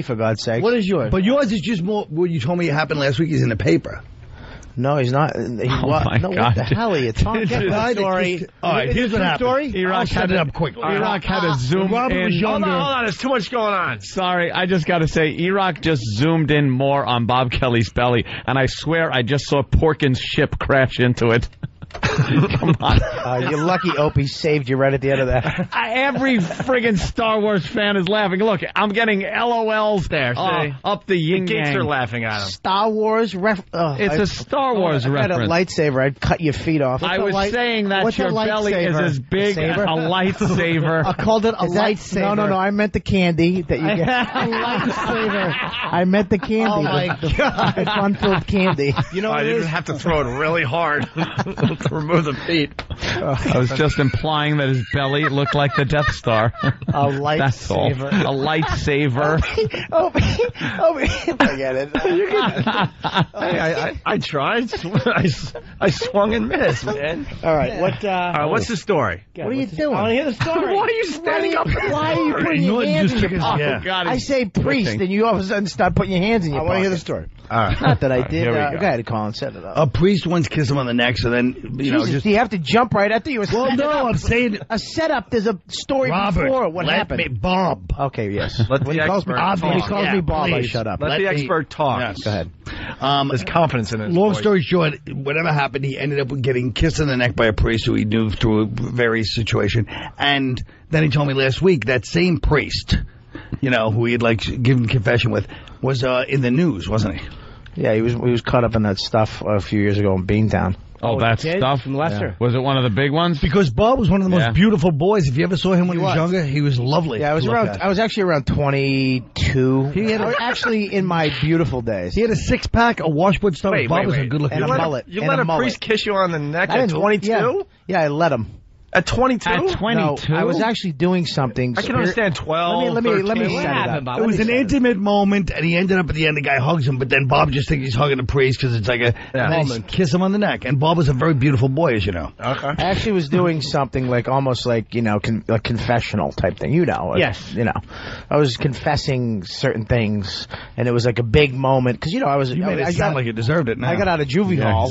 For God's sake. What is yours? But yours is just more. What you told me happened last week is in the paper. No, he's not. My God. What the hell are you talking about? Story. All right, here's what happened. Iraq I'll set it up quickly. Iraq had to zoom Robert in. was younger. Hold on, there's too much going on. Sorry, I just got to say, Iraq just zoomed in more on Bob Kelly's belly, and I swear I just saw Porkins' ship crash into it. Come on. You're lucky Opie saved you right at the end of that. Every friggin' Star Wars fan is laughing. Look, I'm getting LOLs There, see? up the yin Geeks yang. are laughing at him. Star Wars It's a Star Wars I had reference. a lightsaber. I'd cut your feet off. I was saying that what's your a belly is lightsaber? as big as a lightsaber. I called it a lightsaber. No, I meant the candy that you get. A lightsaber. I meant the candy. Oh, my God. The fun-filled candy. You know what I it didn't is? have to throw it really hard to remove the feet. I was just implying that his belly looked like the Death Star. A lightsaber. That's all. A lightsaver. Forget it. I tried. I swung and missed, man. All right. What? All right, what's the story? What are you doing? I want to hear the story. Why are you standing up? Why are you putting your hands in your pocket? Oh, God, I say priest, and you all of a sudden start putting your hands in your I pocket. want to hear the story. All right. Not that I did. here we go. Go ahead, Colin, set it up. A priest once kissed him on the neck, so then Jesus, do you have to jump right after you? Well, no, I'm saying a setup. There's a story Robert. before. What let happened? me, Bob. Okay, yes. Let When the he calls me, expert when he talk. calls me Bob, I please. shut up. Let the expert talk. Yes. Go ahead. There's confidence in it. Long story short, whatever happened, he ended up getting kissed in the neck by a priest who he knew through a various situation. And then he told me last week that same priest, who he had given confession with, was in the news, wasn't he? Yeah, he was caught up in that stuff a few years ago in Beantown. Oh, that kid stuff? from Lester. Was it one of the big ones? Because Bob was one of the Yeah. most beautiful boys. If you ever saw him when he was younger, he was lovely. Yeah, I was actually around 22. I was actually in my beautiful days. He had a six-pack, a washboard stomach. Bob was a good-looking And a guy. mullet. You and let a mullet. priest kiss you on the neck I at didn't- 22? Yeah, I let him. At 22? At 22? No, I was actually doing something. I can understand 12. Let me 13. set it up. It was an intimate moment, and he ended up at the end, the guy hugs him, but then Bob just thinks he's hugging the priest because it's like a moment. Kiss him on the neck. And Bob was a very beautiful boy, as you know. Okay. I actually was doing something almost like a confessional type thing. Yes. I was confessing certain things, and it was like a big moment because I was. You made it sound like you deserved it now. I got out of juvie hall.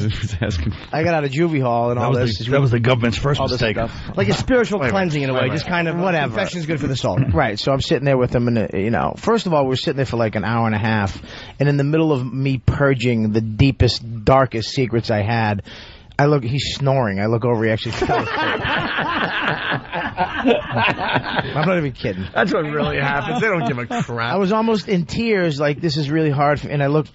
I got out of juvie hall and all this. That was the government's first all this mistake. stuff. Like a spiritual cleansing in a way, just kind of whatever. Confession's good for the soul. Right, so I'm sitting there with him, and first of all, we're sitting there for like an hour and a half, and in the middle of me purging the deepest, darkest secrets I had, he's snoring. I look over, he actually fell asleep. I'm not even kidding. That's what really happens. They don't give a crap. I was almost in tears, like, this is really hard for me, and I looked,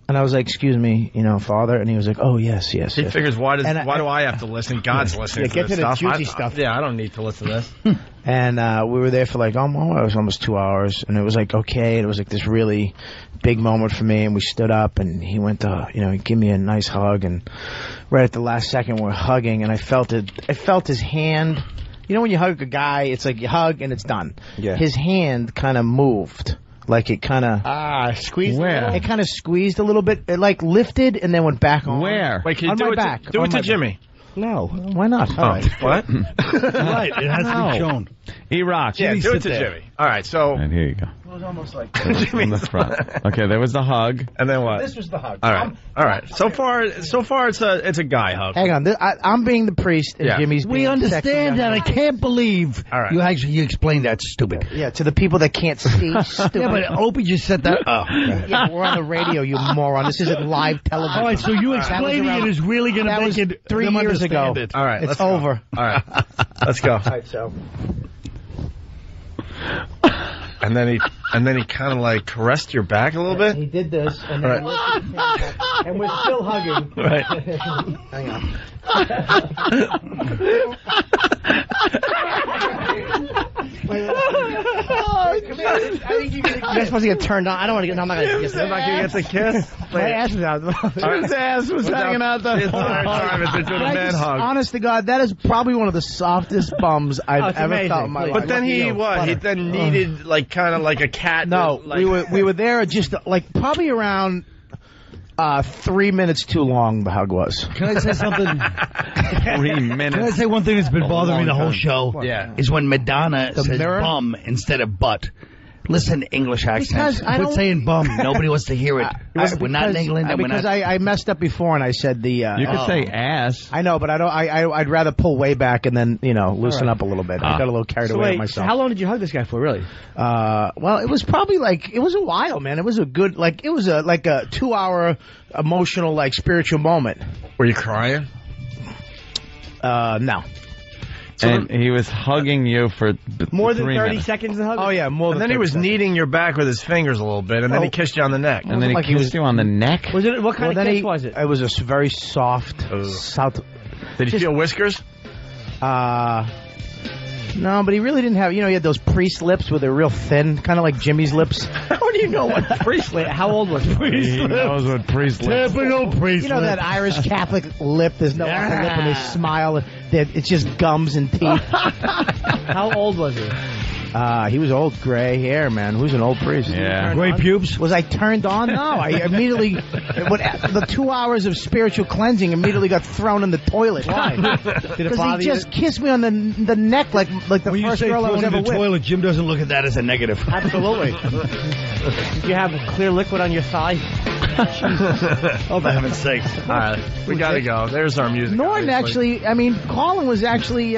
and I was like, excuse me, Father, and he was like, oh, yes. He figures, why do I have to listen? God's listening to get this to the stuff. juicy stuff. Yeah, I don't need to listen to this. And we were there for it was almost 2 hours, and it was like, okay, and it was like this really big moment for me, and we stood up, and he went to, give me a nice hug, and right at the last second we're hugging, and I felt his hand. When you hug a guy, it's like you hug and it's done. Yeah. His hand kind of moved. Like it kind of squeezed. Where? It kind of squeezed a little bit. It lifted and then went back on. Where? Wait, can you on do my it back. do it to Jimmy? No. Why not? All right. What? Right, it has to be shown. Iraq. Yeah, do it to Jimmy. All right, so. And here you go. It was almost like On the front. Okay, there was the hug. And then what? this was the hug. All right. So far, it's a guy hug. Hang on. I'm being the priest and Yeah. Jimmy's being We the understand sexy that. I young can't believe All right. you explained that stupid. man. Yeah, to the people that can't see. Stupid. Yeah, but Opie just said that. Oh. Yeah, we're on the radio, you moron. This isn't live television. All right, so you explaining it is really going to That make was it 3 them years ago. understand it. All right, It's let's go. over. All right, let's go. All right, so. And then he kind of like caressed your back a little bit. He did this, and then he lifted his hand back, and we're still hugging. Right. Hang on. You're not supposed to get turned on. I don't want to get. I'm not going to kiss. I'm not gonna get the kiss. My ass is out. His ass was hanging out the... It's a man hug. Honest to God, that is probably one of the softest bums I've it's ever amazing. felt in my life. But then he then needed like kind of like a cat. No, like, we were there just like probably around 3 minutes too long. The hug was. Can I say something? 3 minutes. Can I say one thing that's been bothering me the whole show? Yeah. Is when Madonna says mirror? bum instead of butt. Listen to English accents. Because I Quit don't- saying bum. Nobody wants to hear it. We're not in England. And we're Because not. I messed up before and I said the. You could say ass. I know, but I don't. I'd rather pull way back and then loosen up a little bit. I got a little carried So away wait, with so myself. how long did you hug this guy for, really? Well, it was probably it was a while, man. It was a good it was a 2-hour emotional spiritual moment. Were you crying? No. And he was hugging you for More than 3 30 minutes. seconds to hug? Oh yeah, more And than. then he was 30 seconds. kneading your back with his fingers a little bit, and then he Oh. kissed you on the neck. And then he Like he kissed was- you on the neck? Was it, what kind Well, of then kiss was it? It was a very soft. South. Did you feel whiskers? No, but he really didn't have. He had those priest lips where they're real thin, kind of like Jimmy's lips. How do you know what priest? Wait, how old was he? He knows what priest lips. Typical priest. You know that Irish Catholic lip? There's no upper lip, and they smile. It's just gums and teeth. How old was he? He was old, gray hair, man. Who's an old priest? Yeah. Gray pubes. Was I turned on? No, I immediately, the 2 hours of spiritual cleansing immediately got thrown in the toilet. Why? Did it Because bother he you? just kissed me on the neck like the When you first say girl I thrown was in ever the with. toilet, Jim doesn't look at that as a negative. Absolutely. Did you have clear liquid on your thigh? Oh, for heaven's sakes. All right, we gotta go. There's our music. Norton obviously. Colin was actually,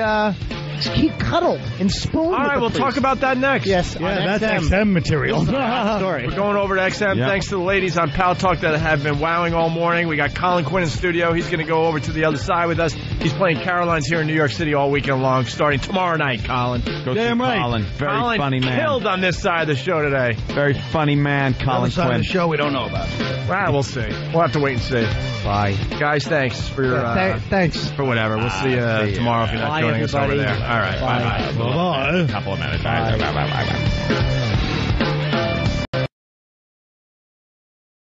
he cuddled and spooned. All right, we'll talk about that next. Yes, Yeah, that's XM material. Story. We're going over to XM. Yep. Thanks to the ladies on Pal Talk that have been wowing all morning. We got Colin Quinn in studio. He's going to go over to the other side with us. He's playing Caroline's here in New York City all weekend long, starting tomorrow night, Colin. Go Damn see right. Colin. Very Colin funny man. killed on this side of the show today. Very funny man, Colin Side of Quinn. the show we don't know about. Well, we'll see. We'll have to wait and see. Bye. Guys, thanks for your, Thanks. for whatever. We'll see you tomorrow if you're not Bye, joining us over everybody. there. All right. Bye-bye. Bye-bye. Couple of minutes. Bye.